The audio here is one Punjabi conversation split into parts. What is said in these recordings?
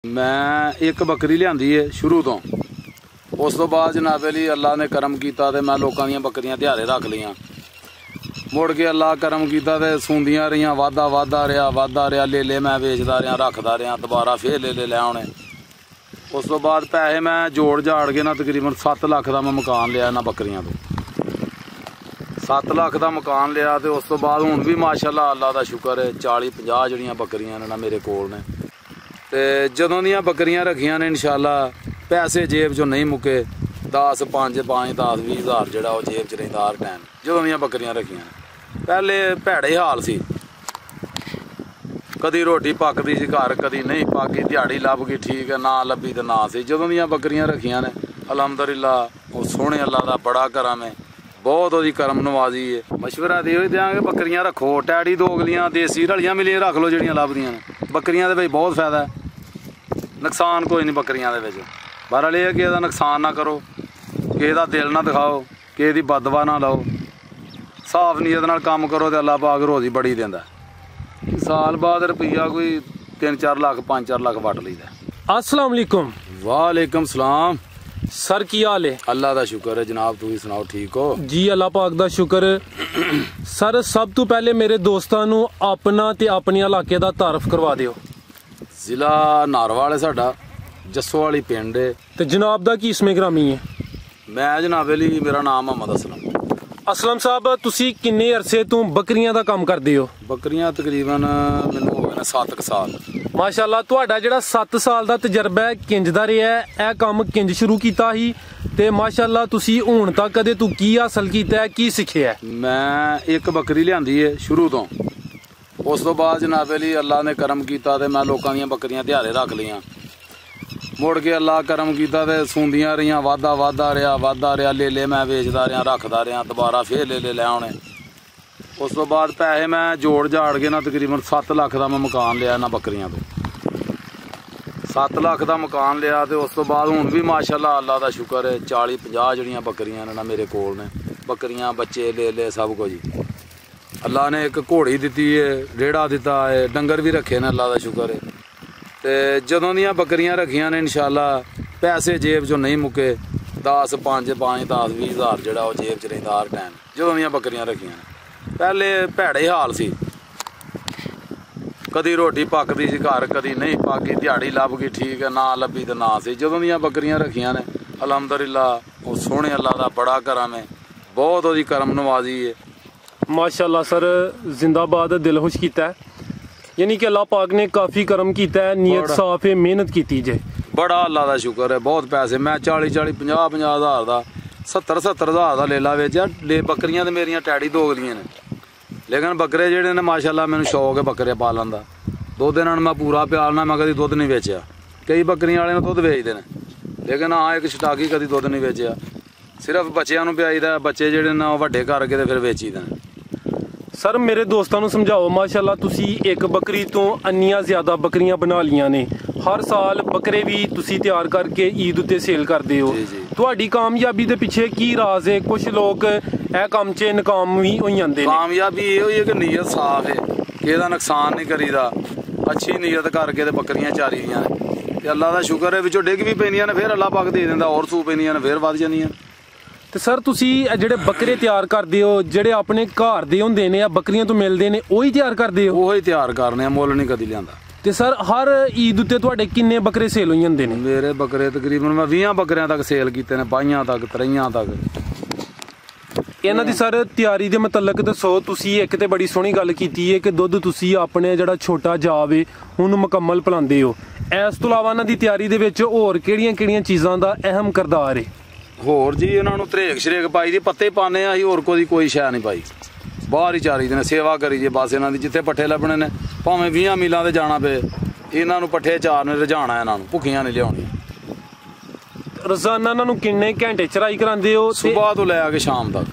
मैं एक बकरी लियांदी है शुरू तो उस तो बाद जनाब अली अल्लाह ने करम किया तो मैं लोगों दी बकरियां ध्यारे रख लियां। मुड़ के अल्लाह करम किया तो सूंदियां रहियां, वादा रहा ले मैं बेचदा रहा, रखदा रहा, दोबारा फिर ले आने। उस तो बाद पैसे मैं जोड़ जाड़ के ना तकरीबन 7 लाख का मैं मकान लिया इन्हां बकरियां तो 7 लाख का मकान लिया। तो उस तो बाद हुण भी माशाअल्लाह अल्लाह का शुक्र है 40-50 जड़ियां बकरियां ने मेरे कोल ने। ते जदों दियां बकरियां रखियां ने इंशाअल्लाह पैसे जेब चो नहीं मुके, 10, 5, 10, 20 हज़ार जड़ा वो जेब च रहिंदा हर टाइम जदों दियां बकरियां रखियां ने। पहले भैड़े हाल सी, कदी रोटी पकदी सी घर, कदी नहीं पकदी, दिहाड़ी लभ गई ठीक है, ना लभी तो ना सी। जदों दियां बकरियां रखियां ने अलहमदुलिल्लाह वो सोहने अल्लाह दा बड़ा करम है, बहुत ओहदी करम नवाजी है। मशवरा दे देंगे बकरियां रखो, टैडी दोगलियां देसी रलियां मिलियां रख लो जड़ियां लभदियां ने। बकरियां दे बहुत फायदा है, नुकसान कोई नहीं बकरियां दे विच। बहरहाल यह कि इसदा नुकसान ना करो, किसी दा दिल ना दिखाओ, किसी दी बदवा ना लाओ, साफ नीयत नाल काम करो तो अल्लाह पाक रोजी बड़ी देंदा। साल बाद रुपया कोई 3-4 लाख 5-4 लाख वट लईदा। अस्सलाम वालेकुम। वालेकुम सलाम। सर की हाल है? अल्लाह का शुक्र है जनाब, तुसीं सुनाओ ठीक हो? जी अल्लाह पाक दा शुक्र। सर सब तो पहले मेरे दोस्तां नूं अपना ते अपने इलाके दा तारफ करवा दिओ। जिला नारवाल है साडा, जस्सोवाली पिंड है। ते जनाब दा की इसमें ग्रामी है? मैं जनाब अली, मेरा नाम मोहम्मद असलम। असलम साहब तुसी किन्ने अरसे तो बकरियां दा काम करदे हो? बकरियां तकरीबन मैनूं हो गए ने 7 साल। माशाअल्लाह तुहाडा जिहड़ा 7 साल दा तजर्बा है किंज दा रिहा है, यह काम किंज शुरू कीता ही ते माशाअल्लाह तुसी हुण तक कदे तू की हासिल कीता है, की सिक्खिया है? मैं एक बकरी लियांदी है शुरू तो उस तो बाद जनाब अली अल्लाह ने करम किया तो मैं लोगों दी बकरियां ध्यारे रख लियां। मुड़ के अल्लाह करम किया तो सूंदियां रहियां, वादा रहा ले मैं बेचदा रहा, रखदा रहा, दोबारा फिर ले आने। उस तो बाद पैसे मैं जोड़ जाड़ के ना तकरीबन 7 लाख का मैं मकान लिया इन्हां बकरियां तो 7 लाख का मकान लिया। तो उस तो बाद हुण भी माशाअल्लाह अल्लाह का शुक्र है 40-50 जड़ियां बकरियां ने मेरे कोल ने। बकरियां बच्चे ले सब कुछ अल्लाह ने, एक घोड़ी दी है, रेड़ा दिता है, डंगर भी रखे ने अल्लाह का शुक्र है। तो जदों दियां बकरियां रखियां ने इंशाअल्लाह पैसे जेब चो नहीं मुके, 10, 5, 10, 20 हज़ार जड़ा वो जेब च रहिंदा हर टाइम जदों दियां बकरियां रखियां ने। पहले भैड़े हाल सी, कदी रोटी पकदी सी घर, कदी नहीं पकदी, दिहाड़ी लभ गई ठीक है, ना लभी तो ना सी। जदों दियां बकरियां रखियां ने अलहमदुलिल्लाह वो सोहने अल्लाह दा बड़ा करम है, बहुत ओहदी करम नवाजी है। माशाअल्लाह सर जिंदाबाद, दिल खुश कीता है, यानी कि अल्लाह पाक ने काफ़ी करम कीता है, नीयत साफ है, मेहनत की जे बड़ा अल्लाह का शुक्र है। बहुत पैसे मैं 40-40, 50-50 हज़ार का, 70-70 हज़ार का लेला वेचा। ले बकरियां तो मेरियां टैडी दोगलियां ने, लेकिन बकरे जेहड़े ने माशाअल्लाह मैनूं शौक है बकरे पालन का। दुध इन्हां नूं मैं पूरा प्यालना, मैं कभी दुध नहीं बेचा। कई बकरियां वाले दुध बेचते हैं, लेकिन हाँ एक छटाकी कभी दुध नहीं बेचा, सिर्फ बच्चों को प्याईदा। बच्चे जेहड़े ने वड्डे करके ते फिर बेची दे। सर मेरे दोस्तों नूं समझाओ, माशाअल्लाह तुसी एक बकरी तो अन्नियां ज्यादा बकरियां बना लियां ने, हर साल बकरे भी तुसी तैयार करके ईद उत्ते सेल करदे हो। तुहाडी कामयाबी दे पिछे की राज है? कुछ लोग ए काम च नाकाम भी हो जांदे ने। कामयाबी ये होई है कि नीयत साफ है, किसी दा नुकसान नहीं करीदा, अच्छी नीयत करके ते बकरियां चारी दियां ने। ते अल्लाह दा शुक्र है विचों डिग भी पैंदियां ने, फिर अल्लाह पाक दे दिंदा, और सू पैंदियां ने, फिर वध जांदियां। तो सर तुसी जेडे बकरे तैयार करदे हो, जेडे अपने घर दे हुंदे ने या बकरियां तो मिलदे ने, ओही तैयार करदे हो? ओही तैयार करने, मुੱਲ नहीं कदी लियांदा। ते सर हर ईद उत्ते तुहाडे किन्ने बकरे सेल हो जांदे ने? मेरे बकरे तकरीबन मैं 20 बकरियां तक सेल कीते ने, 22 तक, 23 तक। इन्हां दी सर तैयारी दे मुतलक दसो। तुसी एक ते बड़ी सोहनी गल कीती है कि दुध तुसी अपने जेड़ा छोटा जाव है उहनूं मुकम्मल पिलांदे हो। इस तों इलावा इन्हां दी तैयारी दे विच होर किहड़ियां चीज़ां दा अहम किरदार है? होर जी इन्हां नूं धरेक शरेक पाई दी, पत्ते पाने असीं, होर कोई शै नहीं पाई। बाहर ही चारी दे, सेवा करी जे बस इन्हां दी। जिथे पट्ठे लभने ने भावें 20 मीलों ते जाना पे, इन्हां नूं पट्ठे चारने रजाना, इन्हां नूं भुखियां नहीं लियाउणियां। रोजाना इन्हां नूं किन्ने घंटे चराई करांदे हो? सुबह तो लै के शाम तक।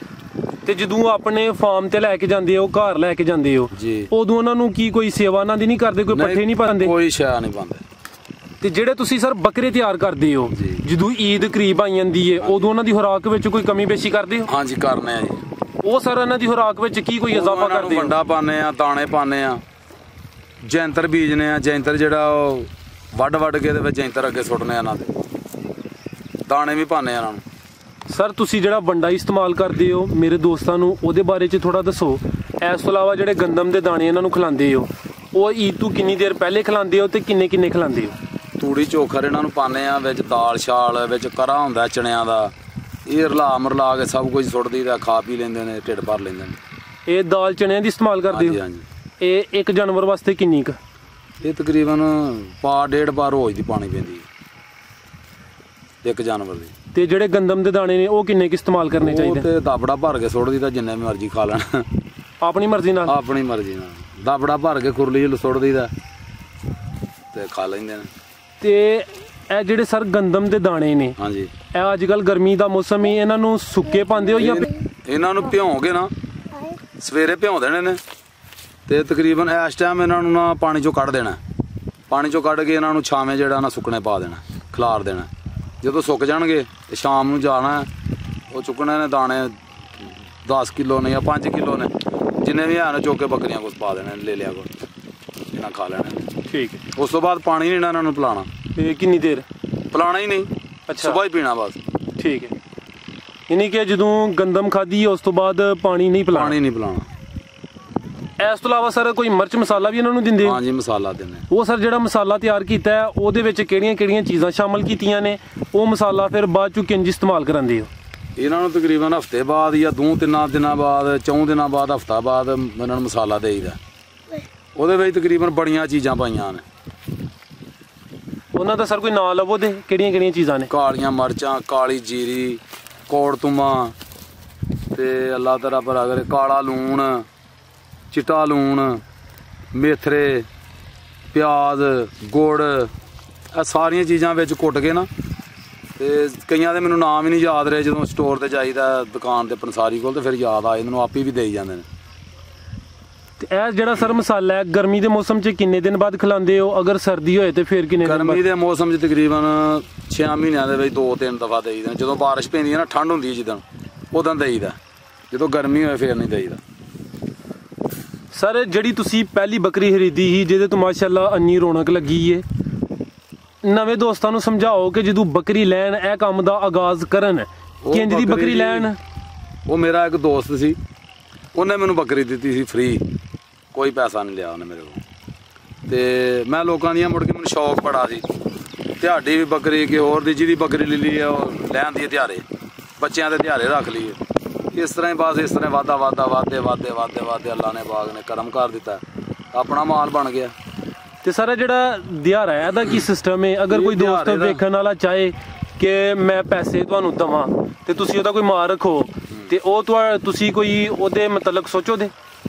ते जदों अपने फार्म ते लैके जांदे हो, घर लैके जांदे हो, उदों इन्हां नूं की कोई सेवा इन्हां दी नहीं करदे? कोई पट्ठे नहीं पांदे? कोई शै नहीं पांदे। ते जेडे तुसी सर बकरे तैयार करदे हो, जदों ईद करीब आई जांदी है उदों उन्हां दी खुराक विच कोई कमी पेशी करदे हो? हाँ जी करने आ जी। वो सर इन्हां दी खुराक विच की कोई इजाफा करदे हो? वंडा पाने आ, दाने पाने आ, जैंतर बीजने आ। जैंतर जेहड़ा ਵੱਢ ਕੇ ਦੇ ਵਿੱਚ ਇੰਤਰ ਅੱਗੇ ਸੁੱਟਨੇ ਇਹਨਾਂ ਦੇ, ਦਾਣੇ ਵੀ ਪਾਣੇ ਇਹਨਾਂ ਨੂੰ। ਸਰ ਤੁਸੀਂ ਜਿਹੜਾ ਵੰਡਾ ਇਸਤੇਮਾਲ ਕਰਦੇ ਹੋ ਮੇਰੇ ਦੋਸਤਾਂ ਨੂੰ ਉਹਦੇ ਬਾਰੇ 'ਚ ਥੋੜਾ ਦੱਸੋ। ਇਸ ਤੋਂ ਇਲਾਵਾ ਜਿਹੜੇ ਗੰਦਮ ਦੇ ਦਾਣੇ ਇਹਨਾਂ ਨੂੰ ਖਿਲਾਉਂਦੇ ਹੋ ਉਹ ਈਦ ਤੋਂ ਕਿੰਨੀ ਦੇਰ ਪਹਿਲੇ ਖਿਲਾਉਂਦੇ ਹੋ ਤੇ ਕਿੰਨੇ ਖਿਲਾਉਂਦੇ ਹੋ? ਤੂੜੀ ਚੋਖਰ ਇਹਨਾਂ ਨੂੰ ਪਾਉਂਦੇ ਆ, ਵਿੱਚ ਦਾਲ ਛਾਲ, ਵਿੱਚ ਕਰਾ ਹੁੰਦਾ ਚਣਿਆਂ ਦਾ, ਇਹ ਰਲਾ ਕੇ ਸਭ ਕੁਝ ਸੁੱਟ ਦਈਦਾ, ਖਾ ਪੀ ਲੈਂਦੇ ਨੇ, ਢਿੱਡ ਭਰ ਲੈਂਦੇ ਨੇ। ਇਹ ਦਾਲ ਚਣਿਆਂ ਦੀ ਇਸਤੇਮਾਲ ਕਰਦੇ ਹੋ? ਹਾਂਜੀ। ਇਹ ਇੱਕ ਜਾਨਵਰ ਵਾਸਤੇ ਕਿੰਨੀ ਕੁ? ਇਹ ਤਕਰੀਬਨ ਡੇਢ ਪਾ ਰੋਜ਼ ਦੀ ਪਾਣੀ ਪੈਂਦੀ ਹੈ ਇੱਕ ਜਾਨਵਰ ਦੀ। ਤੇ ਜਿਹੜੇ ਗੰਦਮ ਦੇ ਦਾਣੇ ਨੇ ਉਹ ਕਿੰਨੇ ਕੁ ਇਸਤੇਮਾਲ ਕਰਨੇ ਚਾਹੀਦੇ? ਤੇ ਦਾਬੜਾ ਭਰ ਕੇ ਸੁੱਟ ਦਈਦਾ, ਜਿੰਨੇ ਮਰਜ਼ੀ ਖਾ ਲੈਣ, ਆਪਣੀ ਮਰਜ਼ੀ ਨਾਲ। ਆਪਣੀ ਮਰਜ਼ੀ ਨਾਲ ਦਾਬੜਾ ਭਰ ਕੇ ਖੁਰਲੀ 'ਚ ਸੁੱਟ ਦਈਦਾ ਤੇ ਖਾ ਲੈਂਦੇ ਨੇ। ਤੇ ਇਹ ਜਿਹੜੇ ਸਰ ਗੰਦਮ ਦੇ ਦਾਣੇ ਨੇ, ਹਾਂਜੀ, ਇਹ ਅੱਜ ਕੱਲ ਗਰਮੀ ਦਾ ਮੌਸਮ ਹੈ, ਇਹਨਾਂ ਨੂੰ ਸੁੱਕੇ ਪਾਉਂਦੇ ਹੋ ਜਾਂ? ਇਹਨਾਂ ਨੂੰ ਭਿਉਂ ਕੇ ਨਾ ਸਵੇਰੇ ਭਿਉਂ ਦੇਣੇ ਨੇ ਤੇ ਤਕਰੀਬਨ ਇਸ ਟਾਈਮ ਇਹਨਾਂ ਨੂੰ ਨਾ ਪਾਣੀ ਚੋਂ ਕੱਢ ਦੇਣਾ, ਪਾਣੀ ਚੋਂ ਕੱਢ ਕੇ ਇਹਨਾਂ ਨੂੰ ਛਾਵੇਂ ਜਿਹੜਾ ਨਾ ਸੁੱਕਣੇ ਪਾ ਦੇਣਾ, ਖਿਲਾਰ ਦੇਣਾ। ਜਦੋਂ ਸੁੱਕ ਜਾਣਗੇ ਤੇ ਸ਼ਾਮ ਨੂੰ ਜਾਣਾ, ਉਹ ਚੁੱਕਣੇ ਨੇ ਦਾਣੇ 10 ਕਿਲੋ ਨੇ ਜਾਂ 5 ਕਿਲੋ ਨੇ, ਜਿੰਨੇ ਵੀ ਹਨ ਚੁੱਕ ਕੇ ਬੱਕਰੀਆਂ ਕੋਲ ਪਾ ਦੇਣੇ, ਲੈ ਲਿਆ ਕੋਲ ਇਹਨਾਂ ਖਾ ਲੈਣੇ। ਠੀਕ ਹੈ। ਉਸ ਤੋਂ ਬਾਅਦ ਪਾਣੀ ਨਹੀਂ ਇਹਨਾਂ ਨੂੰ ਪਿਲਾਉਣਾ। ਤੇ ਕਿੰਨੀ ਦੇਰ ਪਿਲਾਉਣਾ ਹੀ ਨਹੀਂ? ਅੱਛਾ, ਸੁਬਾਹ ਹੀ ਪੀਣਾ ਬਸ। ਠੀਕ ਹੈ। ਯਾਨੀ ਕਿ ਜਦੋਂ ਗੰਦਮ ਖਾਧੀ ਉਸ ਤੋਂ ਬਾਅਦ ਪਾਣੀ ਨਹੀਂ ਪਿਲਾਉਣਾ? ਪਾਣੀ ਨਹੀਂ ਪਿਲਾਉਣਾ। ਇਸ ਤੋਂ ਇਲਾਵਾ ਸਰ ਕੋਈ ਮਿਰਚ ਮਸਾਲਾ ਵੀ ਇਹਨਾਂ ਨੂੰ ਦਿੰਦੇ ਹੋ? ਹਾਂਜੀ, ਮਸਾਲਾ ਦਿੰਦੇ। ਉਹ ਸਰ ਜਿਹੜਾ ਮਸਾਲਾ ਤਿਆਰ ਕੀਤਾ ਹੈ ਉਹਦੇ ਵਿੱਚ ਕਿਹੜੀਆਂ ਚੀਜ਼ਾਂ ਸ਼ਾਮਲ ਕੀਤੀਆਂ ਨੇ? ਉਹ ਮਸਾਲਾ ਫਿਰ ਬਾਅਦ ਚੋਂ ਕਿੰਜ ਇਸਤੇਮਾਲ ਕਰਾਂਦੇ ਹੋ? ਇਹਨਾਂ ਨੂੰ ਤਕਰੀਬਨ ਹਫਤੇ ਬਾਅਦ ਜਾਂ 2-3 ਦਿਨਾਂ ਬਾਅਦ, 4 ਦਿਨਾਂ ਬਾਅਦ, ਹਫਤਾ ਬਾਅਦ ਇਹਨਾਂ ਨੂੰ ਮਸਾਲਾ ਦੇਈਦਾ। ਉਹਦੇ ਵਿੱਚ ਤਕਰੀਬਨ ਬੜੀਆਂ ਚੀਜ਼ਾਂ ਪਾਈਆਂ ਨੇ। ਉਹਨਾਂ ਦਾ ਸਰ ਕੋਈ ਨਾਂ ਲਵੋ ਤੇ ਕਿਹੜੀਆਂ ਚੀਜ਼ਾਂ ਨੇ? ਕਾਲੀਆਂ ਮਿਰਚਾਂ, ਕਾਲੀ ਜੀਰੀ, ਕੋੜਤੁਮਾ ਤੇ ਅੱਲਾ ਤੇਰਾ ਭਲਾ ਕਰੇ, ਕਾਲਾ ਲੂਣ, ਚਿੱਟਾ ਲੂਣ, ਮੇਥਰੇ, ਪਿਆਜ਼, ਗੁੜ, ਇਹ ਸਾਰੀਆਂ ਚੀਜ਼ਾਂ ਵਿੱਚ ਕੁੱਟ ਕੇ ਨਾ, ਤੇ ਕਈਆਂ ਦੇ ਮੈਨੂੰ ਨਾਮ ਹੀ ਨਹੀਂ ਯਾਦ ਰਹੇ। ਜਦੋਂ ਸਟੋਰ ਤੇ ਜਾਈਦਾ ਦੁਕਾਨ ਤੇ ਪੰਸਾਰੀ ਕੋਲ, ਤੇ ਫਿਰ ਯਾਦ ਆਏ ਮੈਨੂੰ, ਆਪੇ ਵੀ ਦੇਈ ਜਾਂਦੇ ਨੇ। ਤੇ ਇਹ ਜਿਹੜਾ ਸਰ ਮਸਾਲਾ ਹੈ ਗਰਮੀ ਦੇ ਮੌਸਮ 'ਚ ਕਿੰਨੇ ਦਿਨ ਬਾਅਦ ਖਿਲਾਉਂਦੇ ਹੋ? ਅਗਰ ਸਰਦੀ ਹੋਏ ਤੇ ਫਿਰ ਕਿੰਨੇ ਦਿਨ? ਗਰਮੀ ਦੇ ਮੌਸਮ 'ਚ ਤਕਰੀਬਨ 6 ਮਹੀਨਿਆਂ ਦੇ ਵਿੱਚ 2-3 ਦਫਾ ਦੇਈਦਾ। ਜਦੋਂ ਬਾਰਿਸ਼ ਪੈਂਦੀ ਹੈ ਨਾ, ਠੰਡ ਹੁੰਦੀ ਹੈ ਜਿੱਦਣ, ਉਦੋਂ ਦੇਈਦਾ। ਜਦੋਂ ਗਰਮੀ ਹੋਏ ਫਿਰ ਨਹੀਂ ਦੇਈਦਾ। ਸਰ ਜਿਹੜੀ ਤੁਸੀਂ ਪਹਿਲੀ ਬੱਕਰੀ ਖਰੀਦੀ ਸੀ ਜਿਹਦੇ ਤੋਂ ਮਾਸ਼ਾਅੱਲਾ ਇੰਨੀ ਰੌਣਕ ਲੱਗੀ ਏ, ਨਵੇਂ ਦੋਸਤਾਂ ਨੂੰ ਸਮਝਾਓ ਕਿ ਜਦੋਂ ਬੱਕਰੀ ਲੈਣ ਇਹ ਕੰਮ ਦਾ ਆਗਾਜ਼ ਕਰਨ, ਕਿੰਜ ਦੀ ਬੱਕਰੀ ਲੈਣ? ਉਹ ਮੇਰਾ ਇੱਕ ਦੋਸਤ ਸੀ, ਉਹਨੇ ਮੈਨੂੰ ਬੱਕਰੀ ਦਿੱਤੀ ਸੀ ਫ੍ਰੀ, ਕੋਈ ਪੈਸਾ ਨਹੀਂ ਲਿਆ ਉਹਨੇ ਮੇਰੇ ਕੋਲ। ਤੇ ਮੈਂ ਲੋਕਾਂ ਦੀਆਂ ਮੁੜ ਕੇ ਮੈਨੂੰ ਸ਼ੌਕ ਬੜਾ ਸੀ, ਦਿਹਾੜੀ ਵੀ ਬੱਕਰੀ ਕਿ ਹੋਰ ਦੀ ਜਿਹਦੀ ਬੱਕਰੀ ਲੈ ਲਈ ਆ ਉਹ ਲੈਣ ਦੀ ਦਿਹਾੜੇ, ਬੱਚਿਆਂ ਦੇ ਦਿਹਾੜੇ ਰੱਖ ਲਈਏ। ਇਸ ਤਰ੍ਹਾਂ ਹੀ ਬਸ ਇਸ ਤਰ੍ਹਾਂ ਵਾਧੇ ਅੱਲਾ ਨੇ ਬਾਗ ਨੇ ਕਰਮ ਕਰ ਦਿੱਤਾ, ਆਪਣਾ ਮਾਲ ਬਣ ਗਿਆ। ਤੇ ਸਰ ਜਿਹੜਾ ਦਿਹਾੜਾ ਹੈ ਇਹਦਾ ਕੀ ਸਿਸਟਮ ਹੈ? ਅਗਰ ਕੋਈ ਦੋਸਤ ਵੇਖਣ ਵਾਲਾ ਚਾਹੇ ਕਿ ਮੈਂ ਪੈਸੇ ਤੁਹਾਨੂੰ ਦੇਵਾਂ ਤੇ ਤੁਸੀਂ ਉਹਦਾ ਕੋਈ ਮਾਲ ਰੱਖੋ, ਤੇ ਉਹ ਤੁਸੀਂ ਕੋਈ ਉਹਦੇ ਮਤਲਬ ਸੋਚੋ ਦੇ?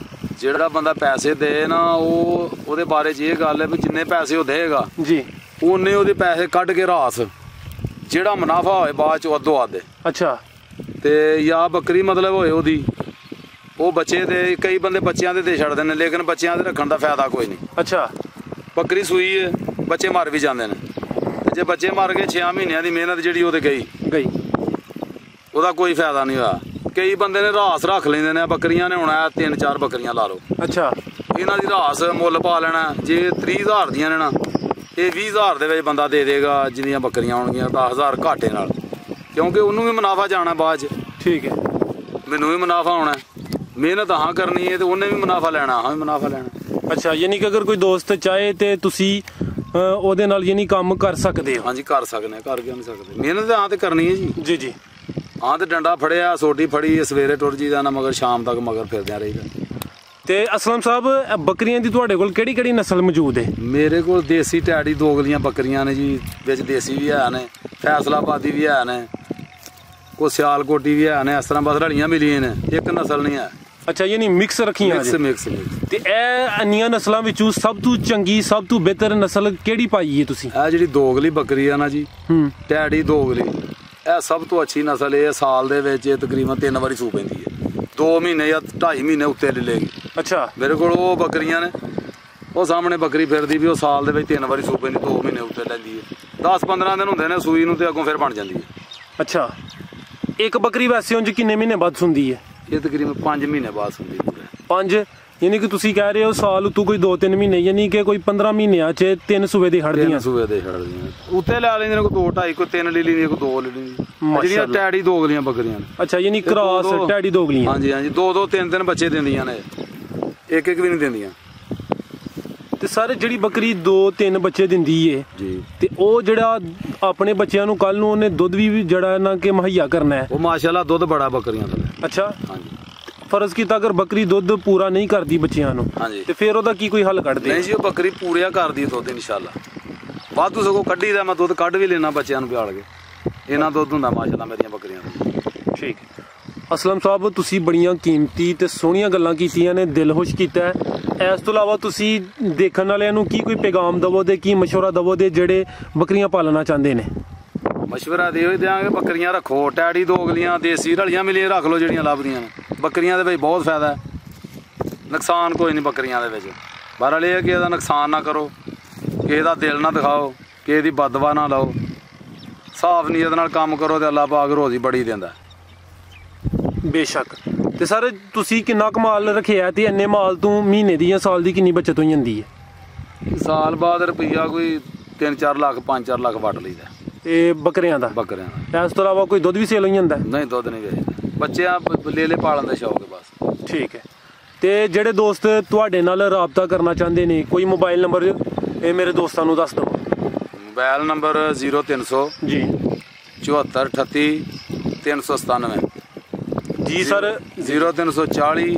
ਜਿਹੜਾ ਬੰਦਾ ਪੈਸੇ ਦੇ ਨਾ, ਉਹਦੇ ਬਾਰੇ 'ਚ ਇਹ ਗੱਲ ਹੈ ਵੀ ਜਿੰਨੇ ਪੈਸੇ ਉਹ ਦੇਗਾ ਜੀ, ਉਹਨੇ ਉਹਦੇ ਪੈਸੇ ਕੱਢ ਕੇ ਰਾਸ, ਜਿਹੜਾ ਮੁਨਾਫਾ ਹੋਏ ਬਾਅਦ 'ਚ ਅੱਧੋ ਅੱਧ। ਅੱਛਾ। ਤੇ ਜਾਂ ਬੱਕਰੀ ਮਤਲਬ ਹੋਏ ਉਹਦੀ, ਉਹ ਬੱਚੇ ਦੇ, ਕਈ ਬੰਦੇ ਬੱਚਿਆਂ ਦੇ ਛੱਡਦੇ ਨੇ, ਲੇਕਿਨ ਬੱਚਿਆਂ ਦੇ ਰੱਖਣ ਦਾ ਫਾਇਦਾ ਕੋਈ ਨਹੀਂ। ਅੱਛਾ। ਬੱਕਰੀ ਸੂਈ ਹੈ, ਬੱਚੇ ਮਰ ਵੀ ਜਾਂਦੇ ਨੇ, ਤੇ ਜੇ ਬੱਚੇ ਮਰ ਗਏ 6 ਮਹੀਨਿਆਂ ਦੀ ਮਿਹਨਤ ਜਿਹੜੀ ਉਹਦੇ ਗਈ, ਉਹਦਾ ਕੋਈ ਫਾਇਦਾ ਨਹੀਂ ਹੋਇਆ। ਕਈ ਬੰਦੇ ਨੇ ਰਾਸ ਰੱਖ ਲੈਂਦੇ ਨੇ, ਬੱਕਰੀਆਂ ਨੇ ਹੁਣ 3-4 ਬੱਕਰੀਆਂ ਲਾ ਲਓ। ਅੱਛਾ। ਇਹਨਾਂ ਦੀ ਰਾਸ ਮੁੱਲ ਪਾ ਲੈਣਾ, ਜੇ 30,000 ਦੀਆਂ ਨੇ ਨਾ, ਇਹ 20,000 ਦੇ ਵਿੱਚ ਬੰਦਾ ਦੇ ਦੇਗਾ ਜਿੰਨੀਆਂ ਬੱਕਰੀਆਂ ਹੋਣਗੀਆਂ, 10,000 ਘਾਟੇ ਨਾਲ, ਕਿਉਂਕਿ ਉਹਨੂੰ ਵੀ ਮੁਨਾਫਾ ਜਾਣਾ ਬਾਅਦ 'ਚ। ਠੀਕ ਹੈ। ਮੈਨੂੰ ਵੀ ਮੁਨਾਫਾ ਹੋਣਾ, ਮਿਹਨਤ ਹਾਂ ਕਰਨੀ ਹੈ ਤੇ ਉਹਨੇ ਵੀ ਮੁਨਾਫਾ ਲੈਣਾ, ਹਾਂ ਵੀ ਮੁਨਾਫਾ ਲੈਣਾ। ਅੱਛਾ, ਯਾਨੀ ਕਿ ਅਗਰ ਕੋਈ ਦੋਸਤ ਚਾਹੇ ਤੇ ਤੁਸੀਂ ਉਹਦੇ ਨਾਲ ਯਾਨੀ ਕੰਮ ਕਰ ਸਕਦੇ ਹੋ? ਹਾਂਜੀ, ਕਰ ਸਕਦੇ, ਕਰ ਕਿਉਂ ਨਹੀਂ ਸਕਦੇ? ਮਿਹਨਤ ਹਾਂ ਤੇ ਕਰਨੀ ਹੈ ਜੀ। ਜੀ ਜੀ। ਹਾਂ, ਤੇ ਡੰਡਾ ਫੜਿਆ, ਸੋਟੀ ਫੜੀ, ਸਵੇਰੇ ਟੁਰ ਜੀਦਾ ਨਾ, ਮਗਰ ਸ਼ਾਮ ਤੱਕ ਮਗਰ ਫਿਰਦਿਆਂ ਰਹੀਦਾ। ਤੇ ਅਸਲਮ ਸਾਹਿਬ, ਬੱਕਰੀਆਂ ਦੀ ਤੁਹਾਡੇ ਕੋਲ ਕਿਹੜੀ ਨਸਲ ਮੌਜੂਦ ਹੈ? ਮੇਰੇ ਕੋਲ ਦੇਸੀ ਟੈਡੀ ਦੋਗਲੀਆਂ ਬੱਕਰੀਆਂ ਨੇ ਜੀ, ਵਿੱਚ ਦੇਸੀ ਵੀ ਹੈ ਨੇ, ਫੈਸਲਾਬਾਦੀ ਵੀ ਹੈ ਨੇ, ਕੋਈ ਸਿਆਲਕੋਟੀ ਵੀ ਹੈ ਨੇ, ਇਸ ਤਰ੍ਹਾਂ ਬਸ ਰਲੀਆਂ ਮਿਲੀਆਂ ਨੇ, ਇੱਕ ਨਸਲ ਨਹੀਂ ਹੈ। ਅੱਛਾ, ਯਾਨੀ ਮਿਕਸ ਰੱਖੀਆਂ? ਮਿਕਸ। ਤੇ ਇਹ ਇੰਨੀਆਂ ਨਸਲਾਂ ਵਿੱਚੋਂ ਸਭ ਤੋਂ ਚੰਗੀ, ਸਭ ਤੋਂ ਬਿਹਤਰ ਨਸਲ ਕਿਹੜੀ ਪਾਈ ਹੈ ਤੁਸੀਂ? ਇਹ ਜਿਹੜੀ ਦੋਗਲੀ ਬੱਕਰੀ ਆ ਨਾ ਜੀ, ਟੈਡੀ ਦੋਗਲੀ, ਇਹ ਸਭ ਤੋਂ ਅੱਛੀ ਨਸਲ। ਇਹ ਸਾਲ ਦੇ ਵਿੱਚ ਤਕਰੀਬਨ 3 ਵਾਰੀ ਸੂ ਪੈਂਦੀ ਹੈ, 2 ਮਹੀਨੇ ਜਾਂ 2.5 ਮਹੀਨੇ ਉੱਤੇ ਲੈ ਲੇਗੀ। ਅੱਛਾ। ਮੇਰੇ ਕੋਲ ਉਹ ਬੱਕਰੀਆਂ ਨੇ, ਉਹ ਸਾਹਮਣੇ ਬੱਕਰੀ ਫਿਰਦੀ ਵੀ, ਉਹ ਸਾਲ ਦੇ ਵਿੱਚ 3 ਵਾਰੀ ਸੂ ਪੈਂਦੀ, 2 ਮਹੀਨੇ ਉੱਤੇ ਲੈਂਦੀ ਹੈ। 10-15 ਦਿਨ ਹੁੰਦੇ ਨੇ ਸੂਈ ਨੂੰ, ਤੇ ਅੱਗੋਂ ਫਿਰ ਬਣ ਜਾਂਦੀ ਹੈ। ਅੱਛਾ। ਇੱਕ ਬੱਕਰੀ ਵੈਸੇ ਉਂਝ ਕਿੰਨੇ ਮਹੀਨੇ ਬਾਅਦ ਸੁੰਦੀ ਹੈ? ਇਹ ਤਕਰੀਬਨ 5 ਮਹੀਨੇ ਬਾਅਦ ਸੁੰਦੀ ਹੈ। 5? ਯਾਨੀ ਕਿ ਤੁਸੀਂ ਕਹਿ ਰਹੇ ਹੋ ਸਾਲ ਉਤੋਂ ਕੋਈ 2-3 ਮਹੀਨੇ, ਯਾਨੀ ਕਿ ਕੋਈ 15 ਮਹੀਨਿਆਂ 'ਚ 3 ਸੂਏ ਦੇ ਹੜਦੀਆਂ। 3 ਸੂਏ ਦੇ ਹੜਦੀਆਂ ਉੱਤੇ ਲੈ ਲੈਂਦੇ ਨੇ, ਕੋਈ 2 2.5 ਕੋਈ 3 ਲੈ ਲੈਂਦੀ, ਕੋਈ 2 ਲੈ ਲੈਂਦੀ। ਜਿਹੜੀਆਂ ਟੈਡੀ ਦੋਗਲੀਆਂ ਬੱਕਰੀਆਂ ਨੇ। ਅੱਛਾ, ਯਾਨੀ ਕ੍ਰਾਸ ਟੈਡੀ ਦੋਗਲੀਆਂ। ਹਾਂਜੀ ਹਾਂਜੀ, 2 3 ਬੱਚੇ ਦਿੰਦੀਆਂ ਨੇ, ਇੱਕ ਵੀ ਨਹੀਂ ਦਿੰਦੀਆਂ। ਤੇ ਸਰ ਜਿਹੜੀ ਬੱਕਰੀ 2-3 ਬੱਚੇ ਦਿੰਦੀ ਏ ਜੀ, ਤੇ ਉਹ ਜਿਹੜਾ ਆਪਣੇ ਬੱਚਿਆਂ ਨੂੰ ਕੱਲ ਨੂੰ ਉਹਨੇ ਦੁੱਧ ਵੀ ਜਿਹੜਾ ਇਹਨਾਂ ਕੇ ਮੁਹੱਈਆ ਕਰਨਾ ਹੈ। ਉਹ ਮਾਸ਼ਾਅੱਲਾ ਦੁੱਧ ਬੜਾ ਬੱਕਰੀਆਂ ਦਾ। ਅੱਛਾ, ਹਾਂਜੀ। ਫਰਜ਼ ਕੀਤਾ ਅਗਰ ਬੱਕਰੀ ਦੁੱਧ ਪੂਰਾ ਨਹੀਂ ਕਰਦੀ ਬੱਚਿਆਂ ਨੂੰ, ਹਾਂਜੀ, ਤੇ ਫਿਰ ਉਹਦਾ ਕੀ ਕੋਈ ਹੱਲ ਕੱਢਦੇ? ਨਹੀਂ ਜੀ, ਉਹ ਬੱਕਰੀ ਪੂਰਿਆ ਕਰਦੀ ਦੁੱਧ ਇਨਸ਼ਾਅੱਲਾ। ਵਾਧੂ ਸਗੋਂ ਕੱਢੀ ਦਾ, ਮੈਂ ਦੁੱਧ ਕੱਢ ਵੀ ਲੈਣਾ ਬੱਚਿਆਂ ਨੂੰ ਪਿਆਲ ਕੇ। ਇਹਨਾਂ ਦੁੱਧ ਹੁੰਦਾ ਮਾਸ਼ਾਅੱਲਾ ਮੇਰੀਆਂ ਬੱਕਰੀਆਂ ਦਾ। ਠੀਕ। ਅਸਲਮ ਸਾਹਿਬ, ਤੁਸੀਂ ਬੜੀਆਂ ਕੀਮਤੀ ਤੇ ਸੋਹਣੀਆਂ ਗੱਲਾਂ ਕੀਤੀਆਂ ਨੇ, ਦਿਲ ਖੁਸ਼ ਕੀਤਾ ਹੈ। ਇਸ ਤੋਂ ਇਲਾਵਾ ਤੁਸੀਂ ਦੇਖਣ ਵਾਲਿਆਂ ਨੂੰ ਕੀ ਕੋਈ ਪੈਗਾਮ ਦਵੋ ਤੇ ਕੀ ਮਸ਼ਵਰਾ ਦਵੋ ਦੇ ਜਿਹੜੇ ਬੱਕਰੀਆਂ ਪਾਲਣਾ ਚਾਹੁੰਦੇ ਨੇ? ਮਸ਼ਵਰਾ ਦੇ ਦਿਆਂਗੇ, ਬੱਕਰੀਆਂ ਰੱਖੋ, ਟੈਡੀ ਦੋਗਲੀਆਂ ਦੇਸੀ ਰਲੀਆਂ ਮਿਲੀਆਂ ਰੱਖ ਲਓ ਜਿਹੜੀਆਂ ਲੱਭਦੀਆਂ ਨੇ। ਬੱਕਰੀਆਂ ਦੇ ਵਿੱਚ ਬਹੁਤ ਫਾਇਦਾ ਹੈ, ਨੁਕਸਾਨ ਕੋਈ ਨਹੀਂ ਬੱਕਰੀਆਂ ਦੇ ਵਿੱਚ। ਬਹਰਹਾਲ ਇਹ ਹੈ ਕਿ ਇਹਦਾ ਨੁਕਸਾਨ ਨਾ ਕਰੋ, ਕਿਸੇ ਦਾ ਦਿਲ ਨਾ ਦਿਖਾਓ, ਕਿਸੇ ਦੀ ਬਦਦੁਆ ਨਾ ਲਾਓ, ਸਾਫ਼ ਨੀਅਤ ਨਾਲ ਕੰਮ ਕਰੋ ਤੇ ਅੱਲਾਹ ਪਾਕ ਰੋਜ਼ੀ ਬੜੀ ਦਿੰਦਾ। ਬੇਸ਼ੱਕ। ਤੇ ਸਰ ਤੁਸੀਂ ਕਿੰਨਾ ਕਮਾਲ ਰੱਖਿਆ ਤੇ ਇੰਨੇ ਮਾਲ ਤੋਂ ਮਹੀਨੇ ਦੀ ਜਾਂ ਸਾਲ ਦੀ ਕਿੰਨੀ ਬਚਤ ਹੋ ਜਾਂਦੀ ਹੈ? ਸਾਲ ਬਾਅਦ ਰੁਪਈਆ ਕੋਈ 3-4 ਲੱਖ 5-4 ਲੱਖ ਵੱਟ ਲਈਦਾ ਇਹ ਬੱਕਰੀਆਂ ਦਾ। ਇਸ ਤੋਂ ਇਲਾਵਾ ਕੋਈ ਦੁੱਧ ਵੀ ਸੇਲ ਹੋ ਜਾਂਦਾ? ਨਹੀਂ, ਦੁੱਧ ਨਹੀਂ ਵੇਚਦਾ, ਬੱਚਿਆਂ ਲੈ ਪਾਲਣ ਦਾ ਸ਼ੌਕ ਹੈ ਬਸ। ਠੀਕ ਹੈ। ਤੇ ਜਿਹੜੇ ਦੋਸਤ ਤੁਹਾਡੇ ਨਾਲ ਰਾਬਤਾ ਕਰਨਾ ਚਾਹੁੰਦੇ ਨੇ, ਕੋਈ ਮੋਬਾਈਲ ਨੰਬਰ ਇਹ ਮੇਰੇ ਦੋਸਤਾਂ ਨੂੰ ਦੱਸ ਦਿਓ। ਮੋਬਾਈਲ ਨੰਬਰ 0300 ਜੀ 7438 397 ਜੀ ਸਰ। 0340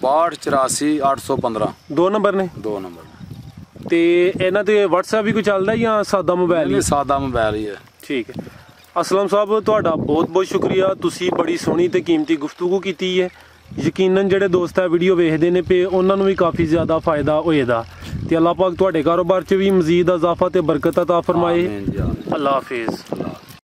6284 815 ਦੋ ਨੰਬਰ ਨੇ? 2 ਨੰਬਰ। ਤੇ ਇਹਨਾਂ ਤੇ WhatsApp ਵੀ ਕੋਈ ਚੱਲਦਾ ਜਾਂ ਸਾਦਾ ਮੋਬਾਈਲ? ਨਹੀਂ, ਸਾਦਾ ਮੋਬਾਈਲ ਹੀ ਹੈ। ਠੀਕ ਹੈ। ਅਸਲਮ ਸਾਹਿਬ, ਤੁਹਾਡਾ ਬਹੁਤ ਬਹੁਤ ਸ਼ੁਕਰੀਆ, ਤੁਸੀਂ ਬੜੀ ਸੋਹਣੀ ਤੇ ਕੀਮਤੀ ਗੁਫ਼ਤਗੂ ਕੀਤੀ ਹੈ। ਯਕੀਨਨ ਜਿਹੜੇ ਦੋਸਤ ਆ ਵੀਡੀਓ ਵੇਖਦੇ ਨੇ ਪਏ ਉਹਨਾਂ ਨੂੰ ਵੀ ਕਾਫੀ ਜ਼ਿਆਦਾ ਫਾਇਦਾ ਹੋਏਗਾ ਤੇ ਅੱਲਾਹ ਪਾਕ ਤੁਹਾਡੇ ਕਾਰੋਬਾਰ 'ਚ ਵੀ ਮਜ਼ੀਦ ਇਜ਼ਾਫਾ ਤੇ ਬਰਕਤ ਅਤਾ ਫਰਮਾਏ। ਅੱਲਾਹ ਹਾਫਿਜ਼।